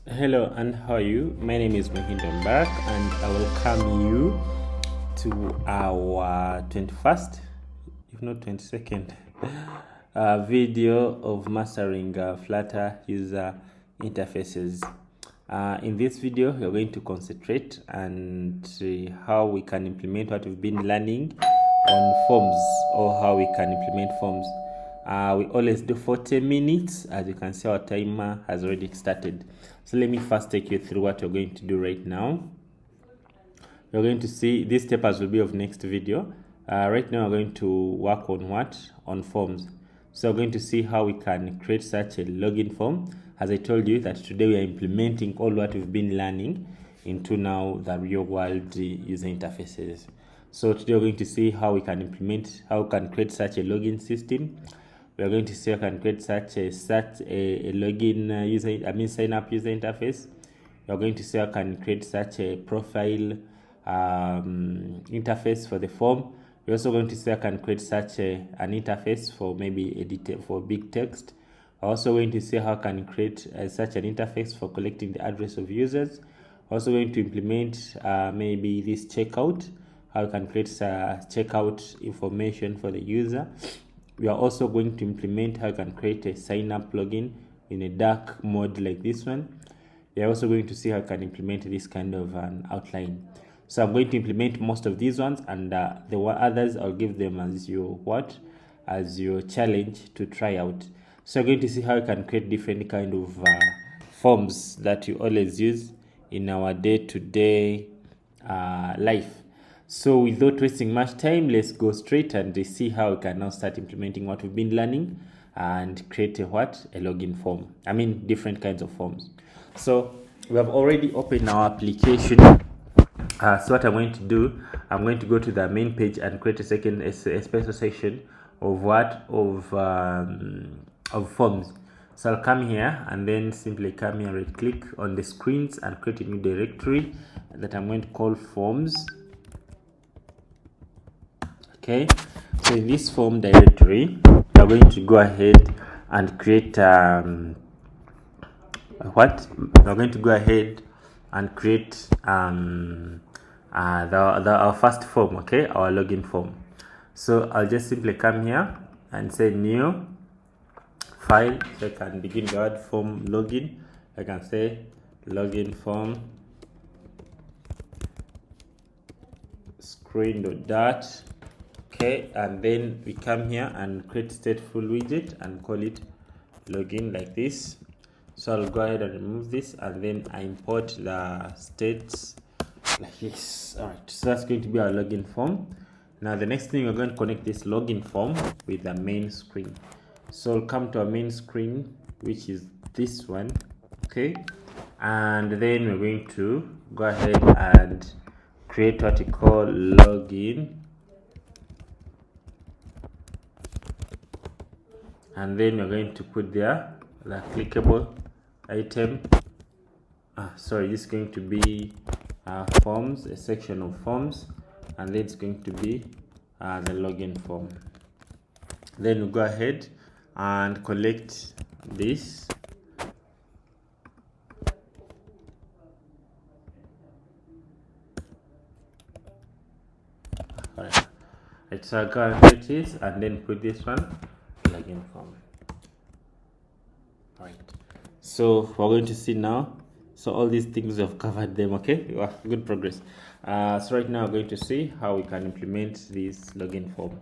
Hello and how are you? My name is Mahindra Barak and I welcome you to our 21st, if not 22nd, video of mastering Flutter user interfaces. In this video, we're going to concentrate and see how we can implement what we've been learning on forms, or how we can implement forms. We always do 40 minutes. As you can see, our timer has already started. So let me first take you through what we're going to do right now. We're going to see these steps will be of next video. Right now we're going to work on what? On forms. So we're going to see how we can create such a login form. As I told you that today we are implementing all what we've been learning into now the real world user interfaces. So today we're going to see how we can create such a login system. We are going to see how we can create such a login sign up user interface. We are going to see how we can create such a profile interface for the form. We're also going to see how we can create such an interface for maybe for big text. We're also going to see how we can create such an interface for collecting the address of users. We're also going to implement maybe this checkout, how we can create checkout information for the user. We are also going to implement how you can create a sign up login in a dark mode like this one. We are also going to see how you can implement this kind of an outline. So I'm going to implement most of these ones, and the others I'll give them as your challenge to try out. So you're going to see how you can create different kind of forms that you always use in our day-to-day life. So without wasting much time, let's go straight and see how we can now start implementing what we've been learning and create a login form. Different kinds of forms. So we have already opened our application. So what I'm going to do, I'm going to go to the main page and create a special section of forms. So I'll come here and then simply come here, right click on the screens and create a new directory that I'm going to call forms. Okay, so in this form directory, we're going to go ahead and create our first form, okay, our login form. So I'll just simply come here and say new file. So I can begin the word form login. I can say login form screen.dart. Okay, and then we come here and create stateful widget and call it login like this. So I'll go ahead and remove this, and then I import the states like this. All right, so that's going to be our login form. Now the next thing, we're going to connect this login form with the main screen. So I'll come to our main screen, which is this one. Okay, and then we're going to go ahead and create what we call login. And then we're going to put there the clickable item. This is going to be forms, a section of forms, and then it's going to be the login form. Then we go ahead and collect this. Alright, so I go and create this and then put this one login form. Right, so we're going to see now. So all these things we have covered them. Okay, good progress. So right now we're going to see how we can implement this login form.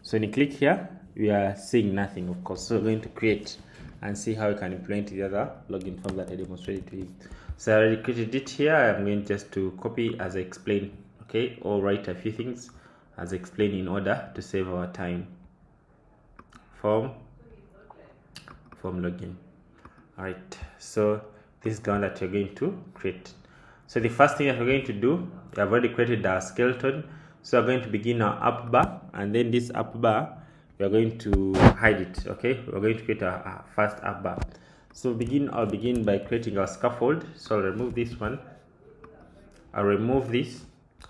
So when you click here, we are seeing nothing, of course. So we're going to create and see how we can implement the other login form that I demonstrated to you. So I already created it here. I'm going just to copy as I explain, okay, or write a few things as I explain in order to save our time. Form login. All right, so this is the one that you're going to create. So the first thing that we're going to do, we have already created our skeleton. So we're going to begin our up bar, and then this up bar, we're going to hide it. Okay, we're going to create our first up bar. So I'll begin by creating our scaffold. So I'll remove this one. I'll remove this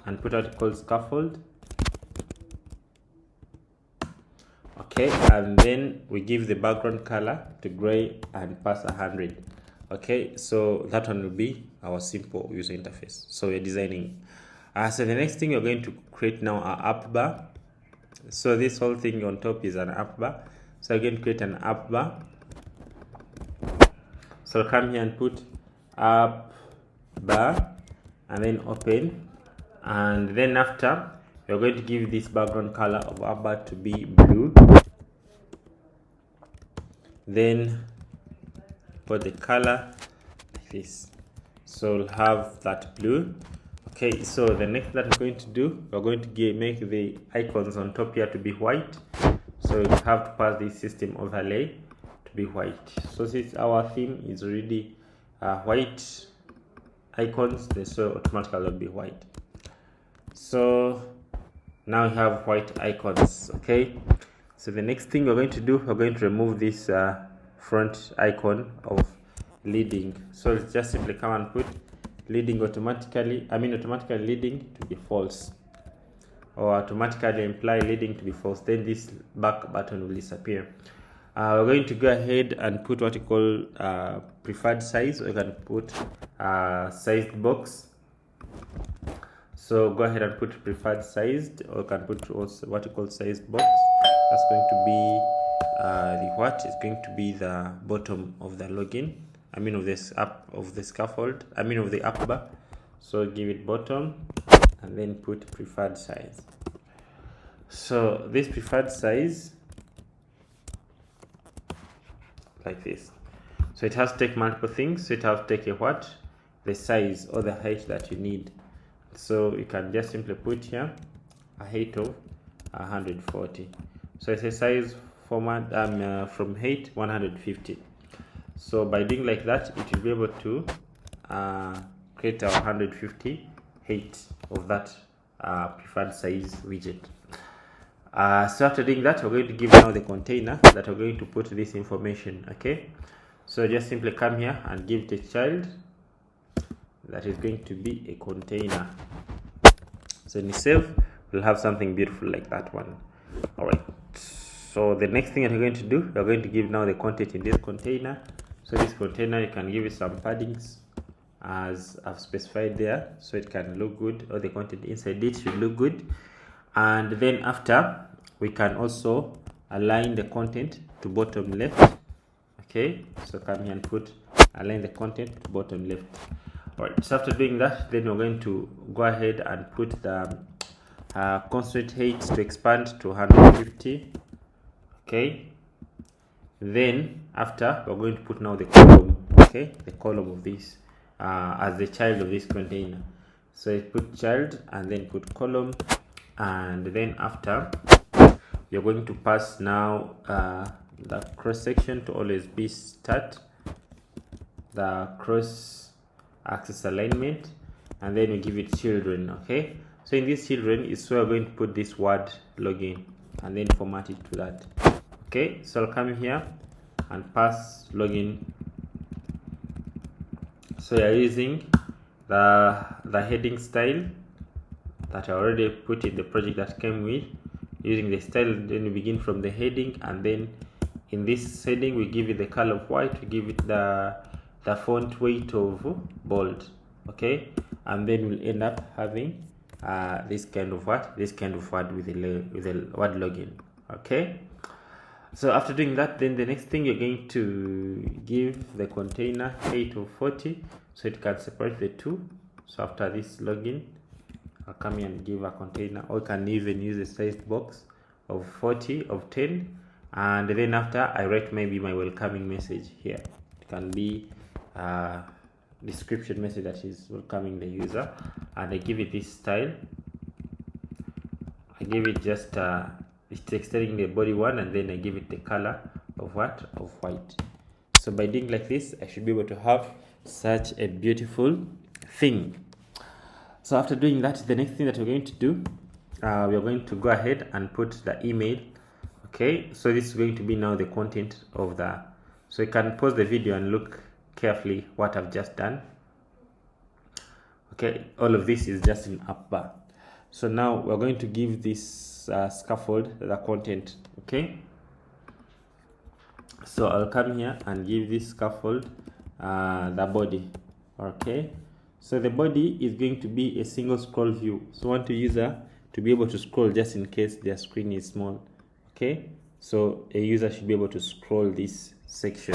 and put out called scaffold. Okay, and then we give the background color to gray and pass 100. Okay, so that one will be our simple user interface. So we're designing. So the next thing we're going to create now our app bar. So this whole thing on top is an app bar. So I'm going to create an app bar. So I'll come here and put app bar and then open, and then after we're going to give this background color of app bar to be blue. Then for the color like this, so we'll have that blue. Okay, so the next that we're going to do, we're going to make the icons on top here to be white. So we have to pass this system overlay to be white. So since our theme is already white icons, so automatically will be white. So now we have white icons. Okay, so the next thing we're going to do, we're going to remove this front icon of leading. So let's just simply come and put leading automatically leading to be false, or automatically imply leading to be false. Then this back button will disappear. We're going to go ahead and put what you call preferred size. We can put sized box. So go ahead and put preferred sized, or you can put also what you call sized box. That's going to be it's going to be the bottom of the login. Of this app, of the scaffold. Of the app bar. So give it bottom, and then put preferred size. So this preferred size, like this. So it has to take multiple things. So it has to take the size or the height that you need. So you can just simply put here a height of 140. So it's a size format from height 150. So by doing like that, it will be able to create a 150 height of that preferred size widget. So after doing that, we're going to give now the container that we're going to put this information. Okay, so just simply come here and give it a child that is going to be a container. So when you save, we'll have something beautiful like that one. All right, so the next thing that we're going to do, we're going to give now the content in this container. So this container, you can give it some paddings as I've specified there, so it can look good, or the content inside it should look good. And then after, we can also align the content to bottom left. Okay, so come here and put align the content to bottom left. All right, so after doing that, then we're going to go ahead and put the constraint height to expand to 150. Okay, then after, we're going to put now the column. Okay, the column of this as the child of this container. So you put child and then put column, and then after, you're going to pass now the cross section to always be start, the cross axis alignment, and then you give it children. Okay, so in this children is where we're going to put this word login and then format it to that. Okay, so I'll come here and pass login. So you're using the heading style that I already put in the project that came with. Using the style, then we begin from the heading, and then in this heading we give it the color of white, we give it the font weight of bold. Okay, and then we'll end up having this kind of word with the word login. Okay, so after doing that, then the next thing, you're going to give the container height of 40 so it can separate the two. So after this login, I'll come here and give a container, or you can even use a sized box of 40 of 10, and then after I write maybe my welcoming message here. It can be a description message that is welcoming the user, and I give it this style. I give it just it's extending the body one, and then I give it the color of what? Of white. So by doing like this, I should be able to have such a beautiful thing. So after doing that, the next thing that we're going to do, we are going to go ahead and put the email. Okay, so this is going to be now the content of the, so you can pause the video and look carefully what I've just done. Okay, all of this is just in app bar. So now we're going to give this scaffold the content. Okay, so I'll come here and give this scaffold the body. Okay, so the body is going to be a single scroll view, so I want the user to be able to scroll just in case their screen is small. Okay, so a user should be able to scroll this section.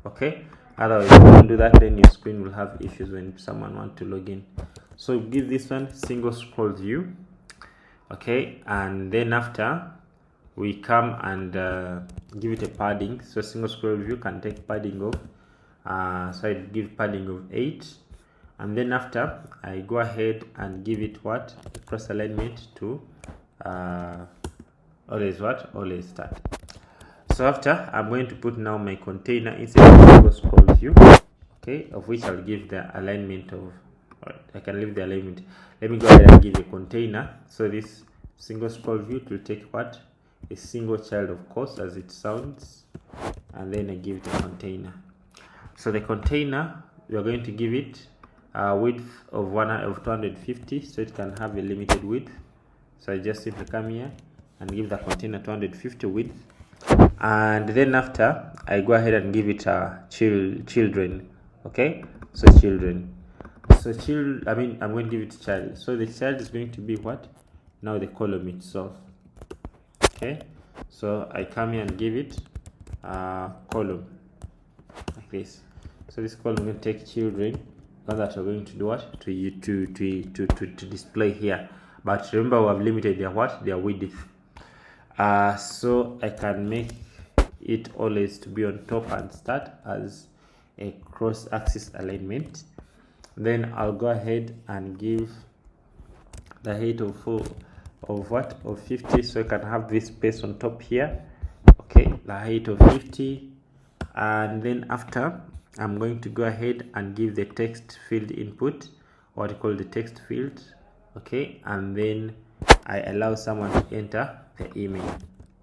Okay, otherwise if you don't do that, then your screen will have issues when someone wants to log in. So give this one single scroll view. Okay, and then after we come and give it a padding. So single scroll view can take padding of so I give padding of 8, and then after I go ahead and give it what, cross alignment to always start. So after, I'm going to put now my container inside the single scroll view, okay, of which I'll give the alignment of, I can leave the alignment. Let me go ahead and give a container. So this single scroll view will take what, a single child, of course, as it sounds, and then I give it a container. So the container, we are going to give it a width of 250, so it can have a limited width. So I just simply come here and give the container 250 width, and then after I go ahead and give it children. Okay, so children. So I'm going to give it child. So the child is going to be what? Now the column itself. Okay, so I come here and give it column like this. So this column will take children. Now that we're going to do what, to display here, but remember we have limited their what, their width. So I can make it always to be on top and start as a cross axis alignment. Then I'll go ahead and give the height of 50, so I can have this space on top here. Okay, the height of 50, and then after I'm going to go ahead and give the text field input, what I call the text field. Okay, and then I allow someone to enter the email.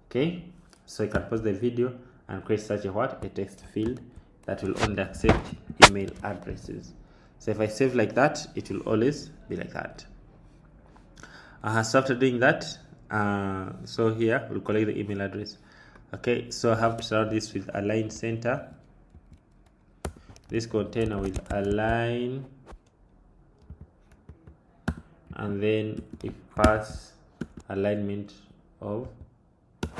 Okay, so I can pause the video and create such a text field that will only accept email addresses. So if I save like that, it will always be like that. So after doing that, so here we'll collect the email address. Okay, so I have to surround this with align center, this container with align, and then it pass alignment of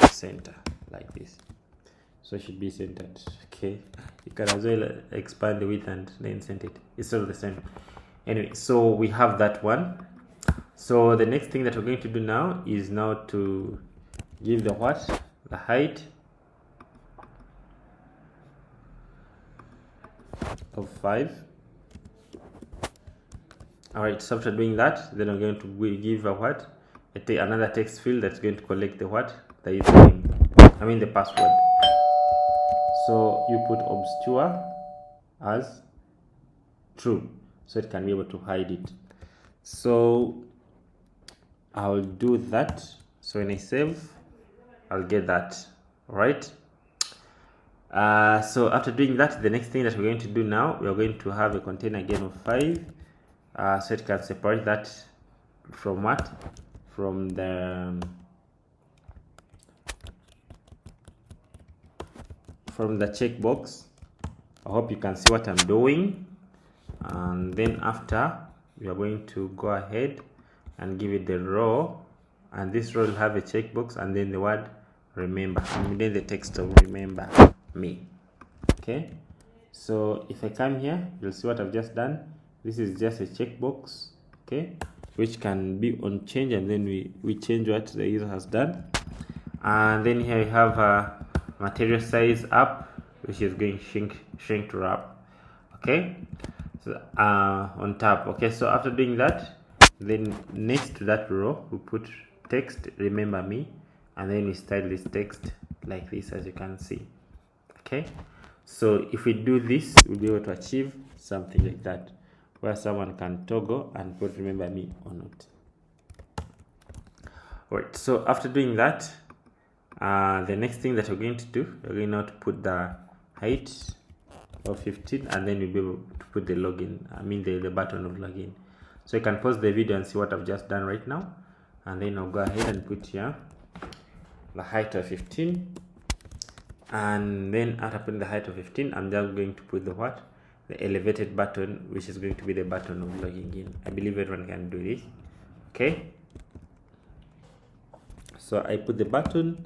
center like this, so it should be centered. Okay, you can as well expand the width and then center it. It's all the same. Anyway, so we have that one. So the next thing that we're going to do now is now to give the height of 5. All right, so after doing that, then I'm going to give another text field that's going to collect the username, the password. So you put obscure as true, so it can be able to hide it. So I'll do that. So when I save, I'll get that. All right. So after doing that, the next thing that we're going to do now, we're going to have a container again of 5, so it can separate that from what, from the checkbox. I hope you can see what I'm doing. And then after, we are going to go ahead and give it the row, and this row will have a checkbox and then the word remember, and then the text of remember me. Okay, so if I come here, you'll see what I've just done. This is just a checkbox, okay, which can be on change, and then we change what the user has done. And then here we have a material size up, which is going shrink to wrap. Okay, so on top. Okay, so after doing that, then next to that row we put text remember me, and then we style this text like this, as you can see. Okay, so if we do this, we'll be able to achieve something like that, where someone can toggle and put remember me or not. Alright, so after doing that, the next thing that we're going to do, we're going now to put the height of 15, and then we'll be able to put the login, the button of login. So you can pause the video and see what I've just done right now, and then I'll go ahead and put here the height of 15, and then after putting the height of 15, I'm just going to put the the elevated button, which is going to be the button of logging in. I believe everyone can do this. Okay, so I put the button.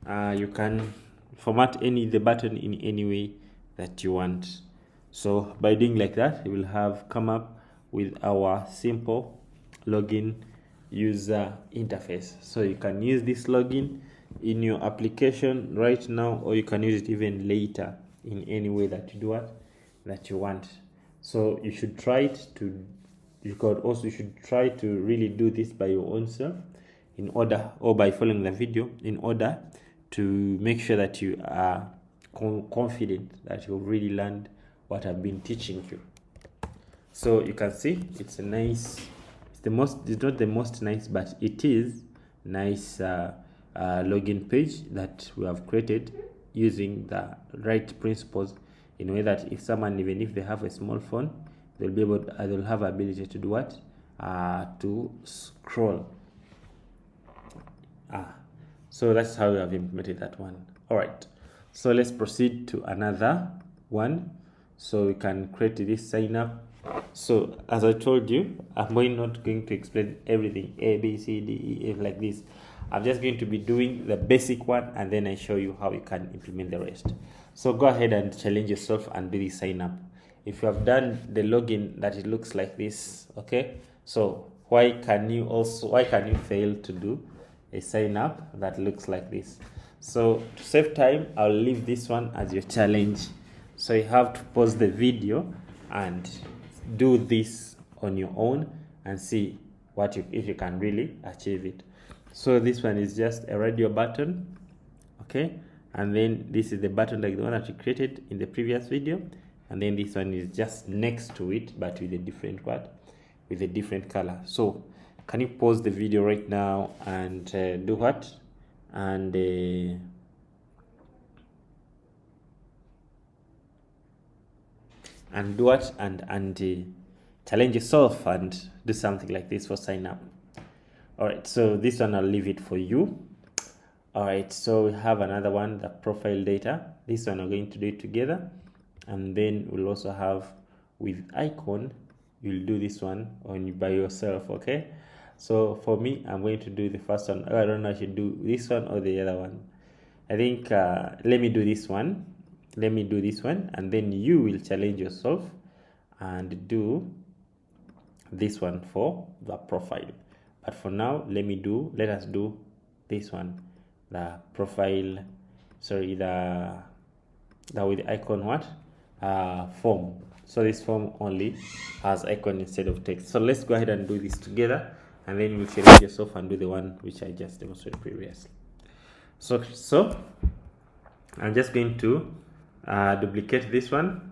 You can format the button in any way that you want. So by doing like that, we will have come up with our simple login user interface. So you can use this login in your application right now, or you can use it even later in any way that you do it that you want. So you should try it to you should try to really do this by your own self in order, or by following the video, in order to make sure that you are confident that you've really learned what I've been teaching you. So you can see it's a nice, it's not the most nice, but it is nice login page that we have created using the right principles, in a way that if someone, even if they have a small phone, they'll have ability to do what, to scroll. So that's how we have implemented that one. All right, so let's proceed to another one. So we can create this sign up. So as I told you, I'm not going to explain everything A, B, C, D, E, F like this. I'm just going to be doing the basic one, and then I show you how you can implement the rest. So go ahead and challenge yourself and do the sign up. If you have done the login that it looks like this, okay, so why can you fail to do a sign up that looks like this? So to save time, I'll leave this one as your challenge. So you have to pause the video and do this on your own and see if you can really achieve it. So this one is just a radio button, okay, and then this is the button like the one that we created in the previous video, and then this one is just next to it, but with a different with a different color. So can you pause the video right now and do what, and do what, and challenge yourself and do something like this for sign up. All right, so this one I'll leave it for you. All right, so we have another one, the profile data. This one we're going to do it together, and then we'll also have with icon. You'll do this one by yourself, okay? So for me, I'm going to do the first one. I don't know if I should do this one or the other one. I think let me do this one. Let me do this one, and then you will challenge yourself and do this one for the profile. But for now, let us do this one, the profile, sorry, the with the icon form. So this form only has icon instead of text. So let's go ahead and do this together, and then you will challenge yourself and do the one which I just demonstrated previously. So I'm just going to duplicate this one,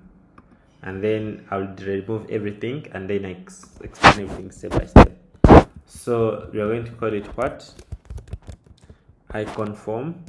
and then I'll remove everything, and then I explain everything step by step. So we are going to call it what? Icon form.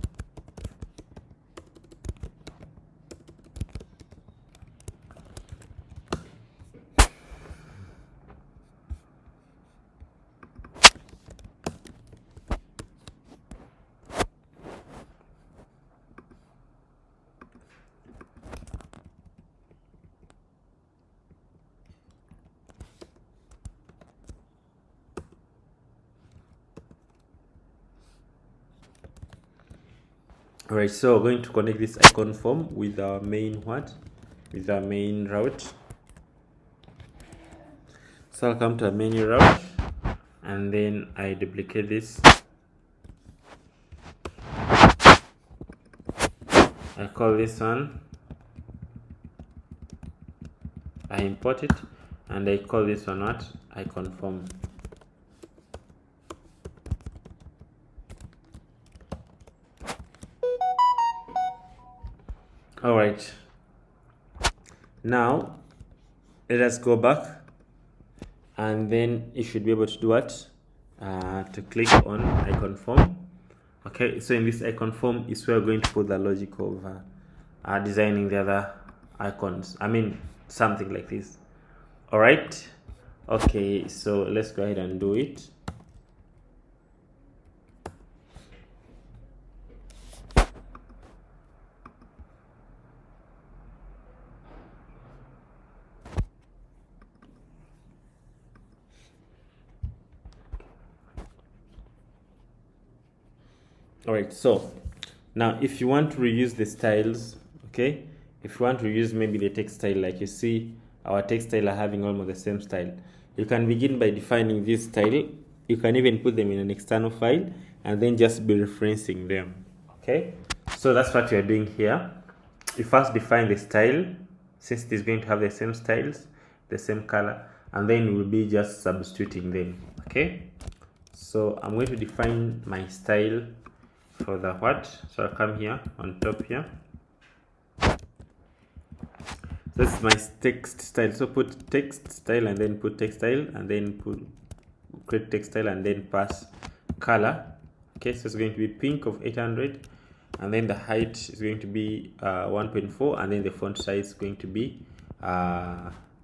Alright, so we're going to connect this icon form with our main route. So I'll come to a menu route, and then I duplicate this. I call this one, I import it, and I call this one what? Icon form. All right, now let us go back, and then you should be able to do what? To click on icon form. Okay, so in this icon form is where we're going to put the logic of designing the other icons. I mean, something like this. All right, okay, so let's go ahead and do it. All right, so now if you want to reuse the styles, okay, if you want to reuse maybe the text style, like you see our text style are having almost the same style, you can begin by defining this style. You can even put them in an external file and then just be referencing them. Okay, so that's what you're doing here. You first define the style, since it is going to have the same styles, the same color, and then you will be just substituting them. Okay, so I'm going to define my style for the what. So I'll come here on top here. This is my text style. So put text style and then put text style and then put create text style and then pass color. Okay, so it's going to be pink of 800, and then the height is going to be 1.4, and then the font size is going to be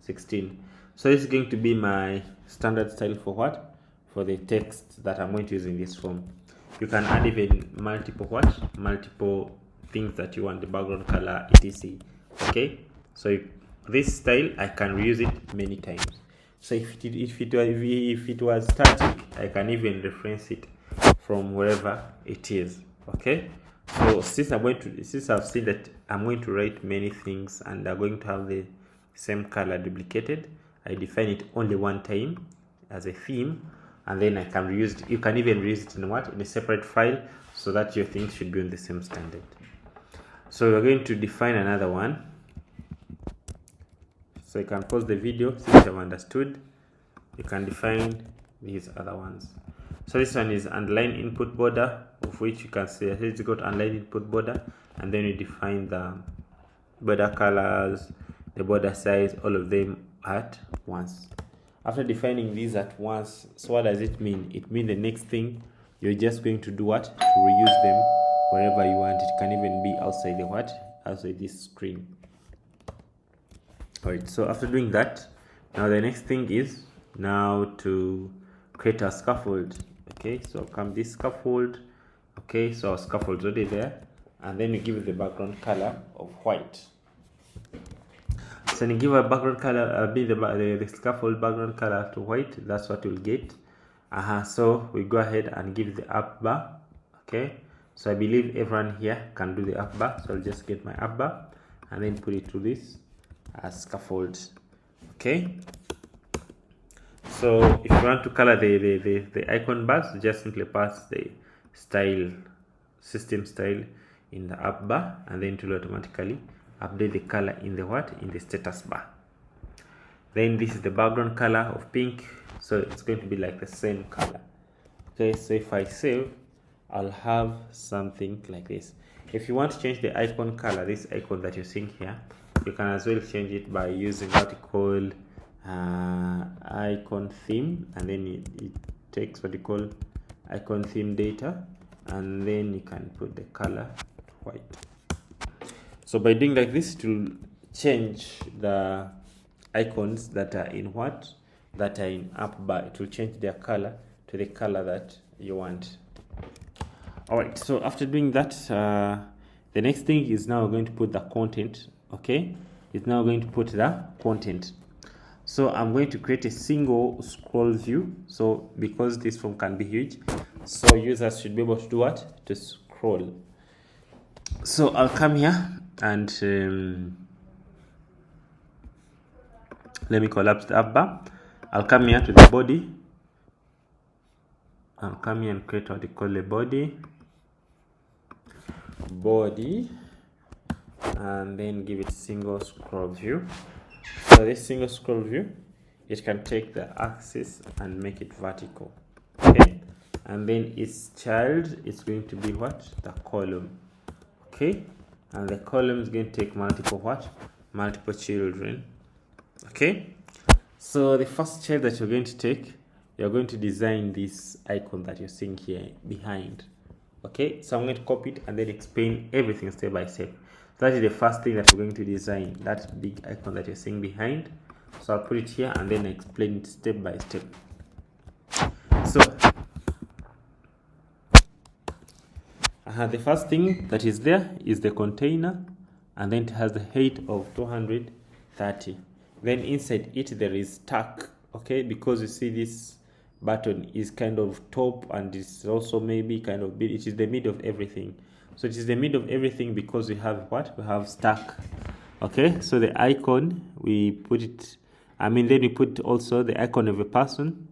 16. So this is going to be my standard style for what? For the text that I'm going to use in this form. You can add even multiple things that you want, the background color, etc. Okay, so this style I can reuse it many times. So if it was static, I can even reference it from wherever it is. Okay, so since I've seen that I'm going to write many things and they're going to have the same color duplicated, I define it only one time as a theme, and then I can reuse it. You can even reuse it in what? In a separate file, so that your things should be on the same standard. So we're going to define another one. So you can pause the video since you've understood. You can define these other ones. So this one is underline input border, of which you can say it's got underline input border, and then you define the border colors, the border size, all of them at once. After defining these at once, so what does it mean? It means the next thing, you're just going to do what? To reuse them wherever you want. It can even be outside the what? Outside this screen. Alright, so after doing that, now the next thing is now to create a scaffold. Okay, so come this scaffold. Okay, so our scaffold's already there, and then you give it the background color of white. So you give a background color, the scaffold background color to white. That's what you'll get. So we go ahead and give the up bar. Okay, so I believe everyone here can do the up bar, so I'll just get my up bar and then put it to this scaffold. Okay, so if you want to color the icon bars, just simply pass the style, system style, in the up bar, and then it will automatically update the color in the what? In the status bar. Then this is the background color of pink, so it's going to be like the same color. Okay, so if I save, I'll have something like this. If you want to change the icon color, this icon that you're seeing here, you can as well change it by using what you call icon theme, and then it takes what you call icon theme data, and then you can put the color to white. So by doing like this, it will change the icons that are in what? That are in up bar. It will change their color to the color that you want. Alright, so after doing that, the next thing is now going to put the content. Okay, it's now going to put the content. So I'm going to create a single scroll view. So because this form can be huge, so users should be able to do what? To scroll. So I'll come here and let me collapse the up bar. I'll come here to the body. I'll come here and create what you call a body, and then give it single scroll view. So this single scroll view, it can take the axis and make it vertical. Okay, and then its child is going to be what? The column. Okay, and the column is going to take multiple what? Multiple children. Okay, so the first child that you're going to take, you're going to design this icon that you're seeing here behind. Okay, so I'm going to copy it and then explain everything step by step. That is the first thing that we're going to design, that big icon that you're seeing behind. So I'll put it here and then explain it step by step. So the first thing that is there is the container, and then it has the height of 230. Then inside it there is tag. Okay, because you see this button is kind of top, and it's also maybe kind of bit, it is the mid of everything. So it is the mid of everything because we have what? We have stack. Okay, so the icon, we put it, then we put also the icon of a person,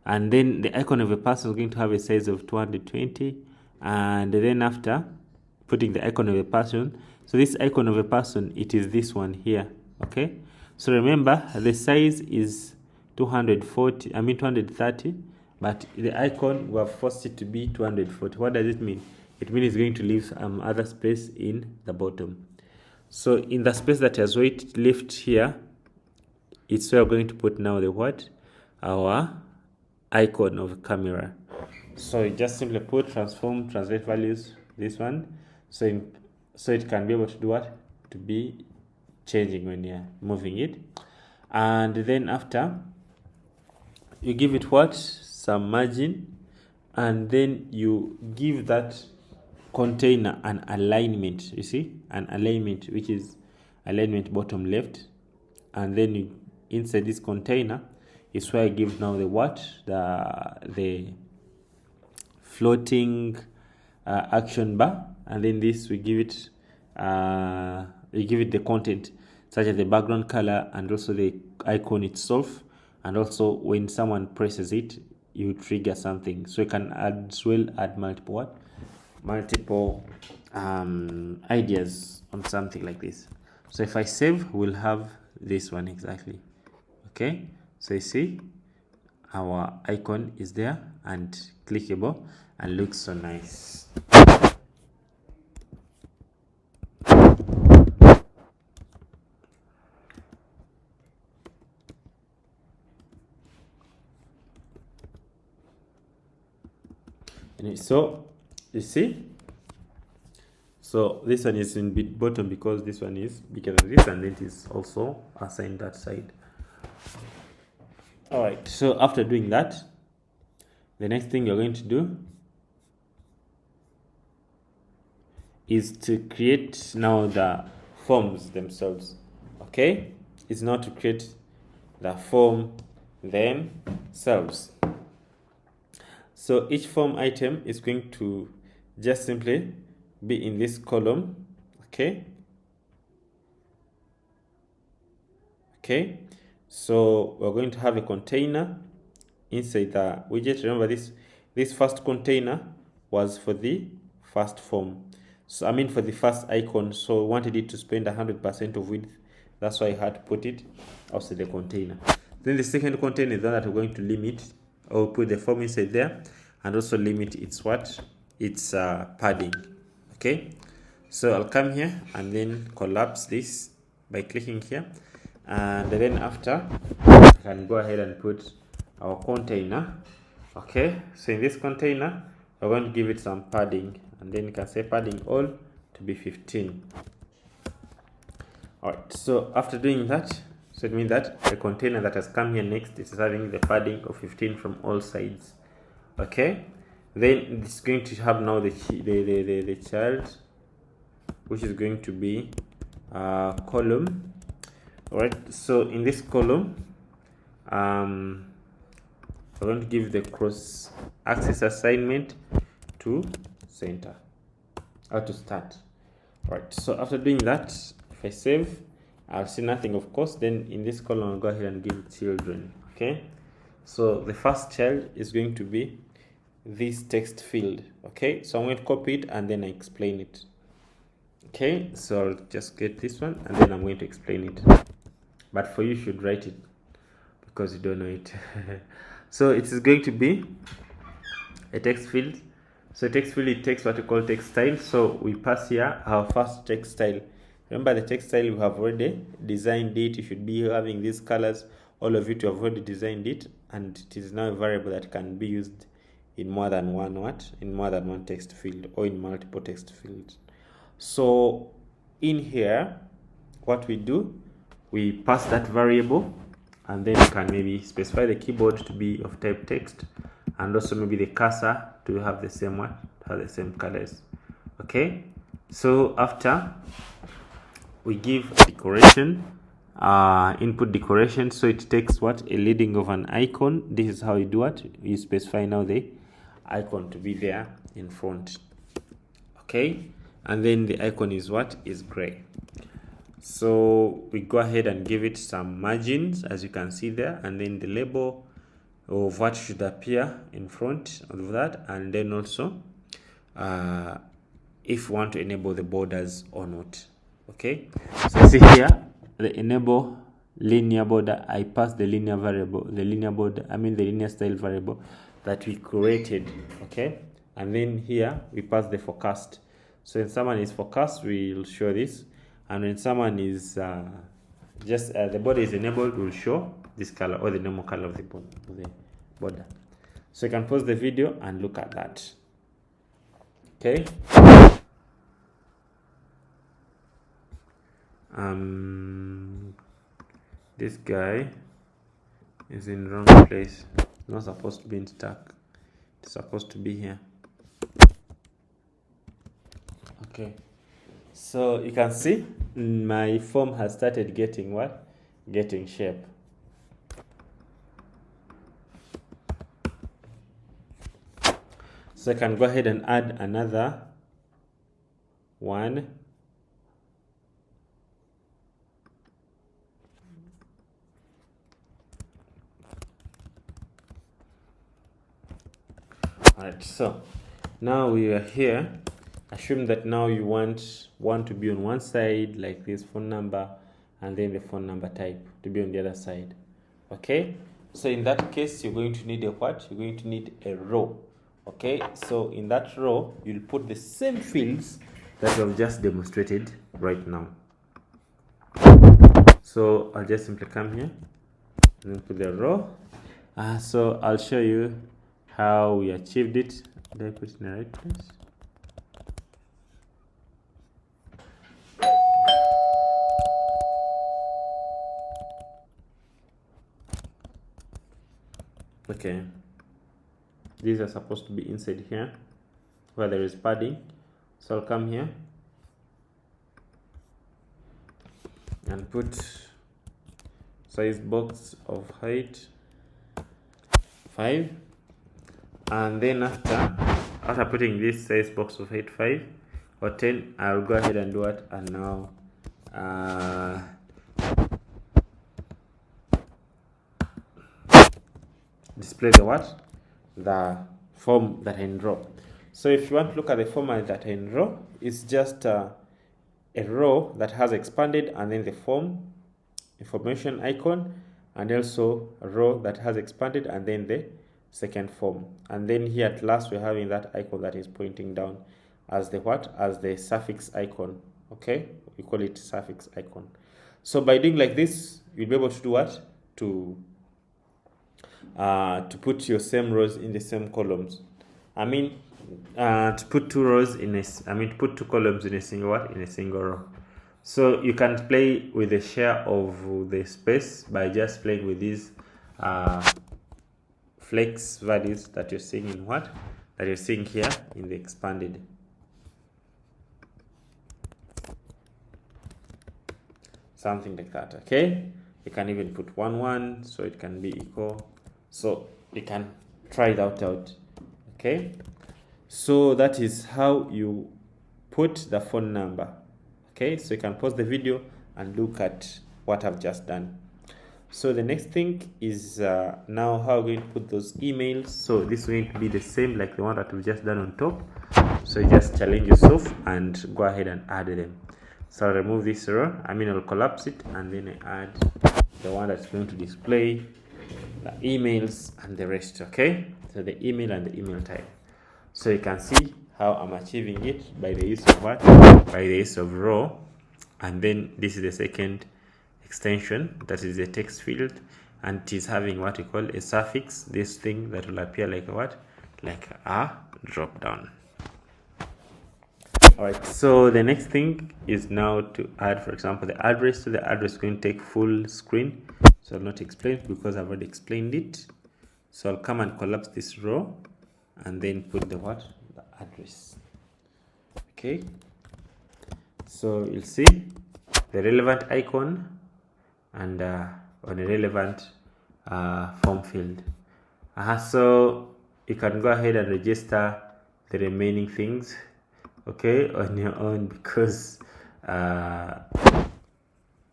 and then the icon of a person is going to have a size of 220, and then after putting the icon of a person, so this icon of a person, it is this one here. Okay, so remember the size is 230, but the icon, we have forced it to be 240. What does it mean? It means it's going to leave other space in the bottom. So in the space that has weight left here, it's where we're going to put now the what? Our icon of a camera. So you just simply put transform translate values, this one, so it can be able to do what? To be changing when you're moving it. And then after, you give it what? Some margin, and then you give that container an alignment. You see, an alignment, which is alignment bottom left, and then you, inside this container is where I give now the what? The floating action bar, and then this we give it the content, such as the background color and also the icon itself, and also when someone presses it, you trigger something. So you can as well add multiple ideas on something like this. So if I save, we'll have this one exactly. Okay, so you see our icon is there and clickable and looks so nice. So you see, so this one is in bottom because this one is bigger than this, and it is also assigned that side. All right, so after doing that, the next thing you're going to do is to create now the forms themselves. Okay, it's now to create the form themselves. So each form item is going to just simply be in this column. Okay, so we're going to have a container inside the widget. Remember, this first container was for the first form, so for the first icon, so we wanted it to spend 100% of width. That's why I had to put it outside the container. Then the second container is the one that we're going to limit, or put the form inside there, and also limit its padding. Okay, so I'll come here and then collapse this by clicking here, and then after I can go ahead and put our container. Okay, so in this container we're going to give it some padding, and then you can say padding all to be 15. All right, so after doing that, so it means that the container that has come here next is having the padding of 15 from all sides. Okay, then it's going to have now the child, which is going to be column. All right, so in this column, we're going to give the cross axis assignment to center, or to start. All right, so after doing that, if I save, I'll see nothing, of course. Then in this column, I'll go ahead and give children. Okay, so the first child is going to be this text field. Okay, so I'm going to copy it and then I explain it. Okay, so I'll just get this one and then I'm going to explain it, but for you should write it because you don't know it. So it is going to be a text field. So text field, it takes what we call text style. So we pass here our first text style. Remember, the text style we have already designed it. You should be having these colors. All of it, you have already designed it, and it is now a variable that can be used in more than one text field, or in multiple text fields. So in here, what we do, we pass that variable, and then we can maybe specify the keyboard to be of type text, and also maybe the cursor to have the same one, to have the same colors. Okay, so after we give a decoration, input decoration. So it takes what, a leading of an icon. This is how you do it. You specify now the icon to be there in front. Okay, and then the icon is what, is gray. So we go ahead and give it some margins, as you can see there, and then the label of what should appear in front of that, and then also if you want to enable the borders or not. Okay, so see here, the enable linear border, I pass the linear variable, the linear border, I mean the linear style variable that we created. Okay, and then here we pass the forecast. So when someone is forecast, we'll show this, and when someone is just the border is enabled, we'll show this color, or the normal color of the border. So you can pause the video and look at that. Okay, this guy is in wrong place. It's not supposed to be in stack, it's supposed to be here. Okay, so you can see my form has started getting what, getting shape. So I can go ahead and add another one. Alright, so now we are here. Assume that now you want one to be on one side, like this phone number, and then the phone number type to be on the other side. Okay, so in that case, you're going to need a what? You're going to need a row. Okay, so in that row, you'll put the same fields that we've just demonstrated right now. So I'll just simply come here and then put the row. So I'll show you how we achieved it. Did I put it in the right place? Okay, these are supposed to be inside here where there is padding. So I'll come here and put size box of height 5, and then after putting this size box of height 5 or 10, I'll go ahead and do it, and now display the what, the form that I draw. So if you want to look at the format that I draw, it's just a row that has expanded, and then the form information icon, and also a row that has expanded, and then the second form, and then here at last we're having that icon that is pointing down as the what, as the suffix icon. Okay, we call it suffix icon. So by doing like this, you'll be able to do what, to put your same rows in the same columns. I mean, to put two rows in a, to put two columns in a single what, in a single row. So you can play with the share of the space by just playing with these flex values that you're seeing in what, that you're seeing here in the expanded. Something like that. Okay, you can even put 1 1, so it can be equal. So you can try that out. Okay, so that is how you put the phone number. Okay, so you can pause the video and look at what I've just done. So the next thing is now how we're going to put those emails. So this is going to be the same like the one that we've just done on top. So you just challenge yourself and go ahead and add them. So I'll remove this row, I'll collapse it, and then I add the one that's going to display the emails and the rest. Okay, so the email and the email type. So you can see how I'm achieving it by the use of what, by the use of row, and then this is the second extension, that is the text field, and it is having what we call a suffix, this thing that will appear like a what, like a drop down. Alright, so the next thing is now to add, for example, the address. So the address is going to take full screen, so I'll not explain because I've already explained it. So I'll come and collapse this row and then put the what, the address. Okay, so you'll see the relevant icon and on a relevant form field. So you can go ahead and register the remaining things, okay, on your own, because I've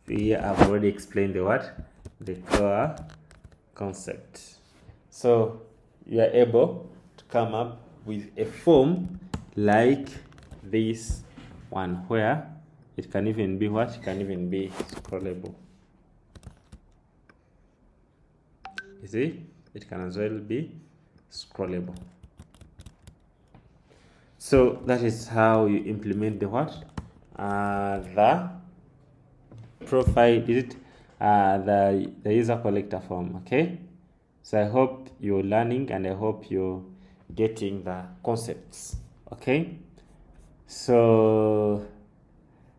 already explained the core concept. So you are able to come up with a form like this one, where it can even be it can even be scrollable. You see, it can as well be scrollable. So that is how you implement the the profile, the user collector form. Okay, so I hope you're learning, and I hope you're getting the concepts. Okay, so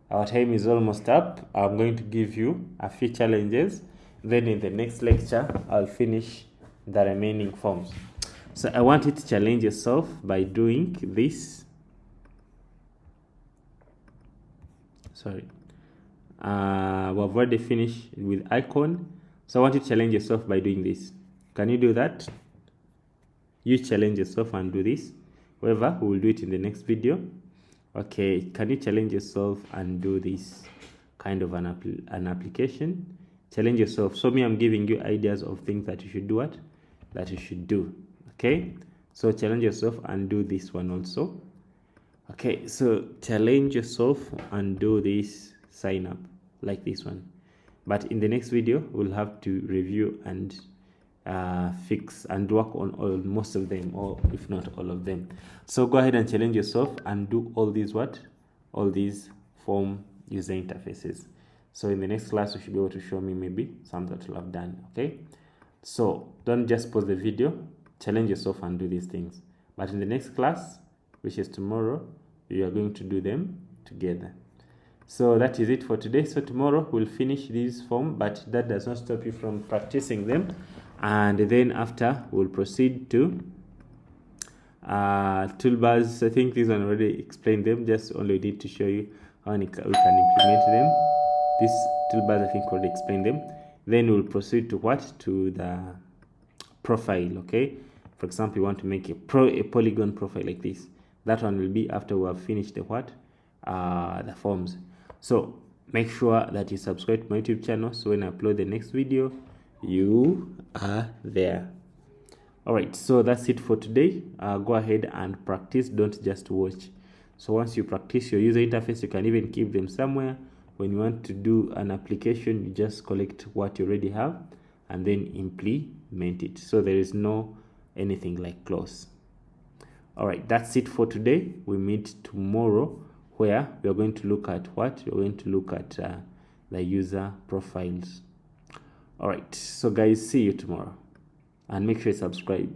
our time is almost up. I'm going to give you a few challenges, then in the next lecture I'll finish the remaining forms. So I want you to challenge yourself by doing this. Sorry, we've already finished with icon, so I want you to challenge yourself by doing this. Can you do that? You challenge yourself and do this. However, we will do it in the next video. Okay, can you challenge yourself and do this kind of an application? Challenge yourself. So I'm giving you ideas of things that you should do, that you should do. Okay, so challenge yourself and do this one also. Okay, so challenge yourself and do this sign up like this one. But in the next video, we'll have to review and fix and work on most of them, or if not all of them. So go ahead and challenge yourself and do all these all these form user interfaces. So in the next class, you should be able to show me maybe some that you'll have done. Okay, so don't just pause the video, challenge yourself and do these things. But in the next class, which is tomorrow, we are going to do them together. So that is it for today. So tomorrow we'll finish this form, but that does not stop you from practicing them. And then after, we'll proceed to toolbars. I think these one already explained them, just only need to show you how we can implement them. These toolbars, I think, already explained them. Then we'll proceed to to the profile. Okay, for example, you want to make a polygon profile like this. That one will be after we have finished the the forms. So make sure that you subscribe to my YouTube channel, so when I upload the next video, you are there. All right, so that's it for today. Go ahead and practice, don't just watch. So once you practice your user interface, you can even keep them somewhere. When you want to do an application, you just collect what you already have and then implement it. So there is no anything like close. All right, that's it for today. We meet tomorrow, where we are going to look at we're going to look at the user profiles. All right, so guys, see you tomorrow, and make sure you subscribe.